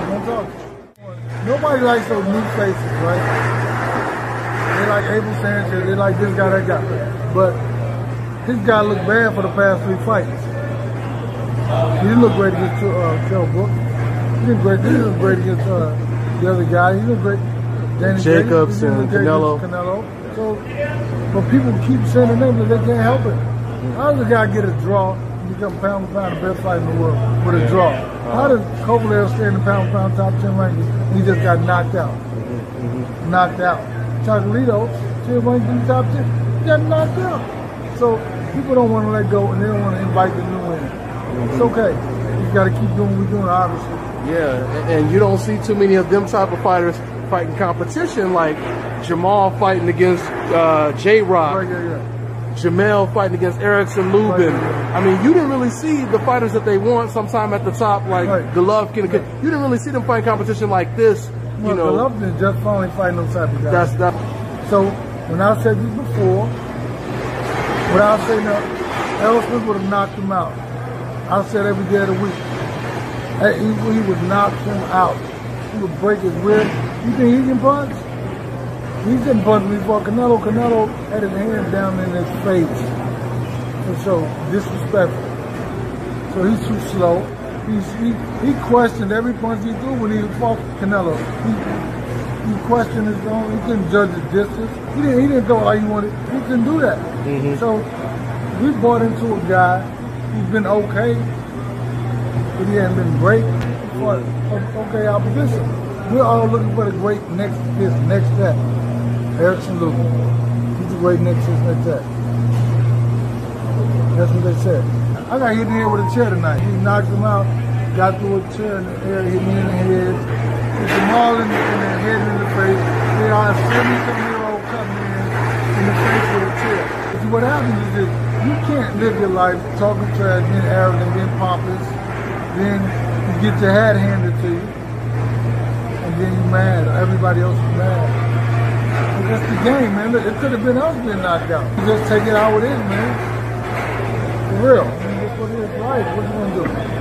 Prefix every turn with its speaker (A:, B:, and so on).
A: Don't talk. Nobody likes those new faces, right? They like Abel Sanchez. They like this guy, that guy. But his guy looked bad for the past 3 fights. He didn't look great against Kell Brook. He didn't look great against the other guy. He looked great. Danny
B: Jacobs and Canelo.
A: So, but people keep sending them, but they can't help it. How does a guy get a draw and become pound for pound the best fighter in the world with a draw? How does Kovalev stay in the pound for pound top 10 rankings and he just got knocked out? Knocked out. Chocolatito, still ranking top 10, he got knocked out. So people don't want to let go and they don't want to invite the new in. It's okay. You got to keep doing what we're doing, obviously.
B: Yeah, and you don't see too many of them type of fighters fighting competition like Jamal fighting against J-Rock.
A: Right.
B: Jamel fighting against Erickson Lubin. I mean, you didn't really see the fighters that they want sometime at the top, like Golovkin. You didn't really see them fighting competition like this.
A: Well,
B: you know,
A: Golovkin is just finally fighting those type of guys.
B: That's
A: So when I said this before, what I say now, Errol Spence would have knocked him out. I said every day of the week. He would knock him out. He would break his rib. You think he can punch? He didn't punch me before Canelo. Canelo had his hand down in his face. And so disrespectful. So he's too slow. He questioned every punch he threw when he fought Canelo. He questioned his own. He couldn't judge his distance. He didn't go how he wanted. He couldn't do that. So we bought into a guy who's been okay, but he hasn't been great. But okay opposition. We're all looking for the great next step. Erickson Lubin. He's the great next step. That's what they said. I got hit in the head with a chair tonight. He knocked him out, got through a chair in the air, hit me in the head. Hit Jamal in the head and in the face. They are a 70-something-year-old coming in the face with a chair. See, what happens is this, you can't live your life talking trash, being arrogant, being pompous, then you get your hat handed to you, and then you're mad. Everybody else is mad. But that's the game, man. It could have been us being knocked out. You just take it how it is, man. For real. I mean, that's what it is. Right. What you gonna do?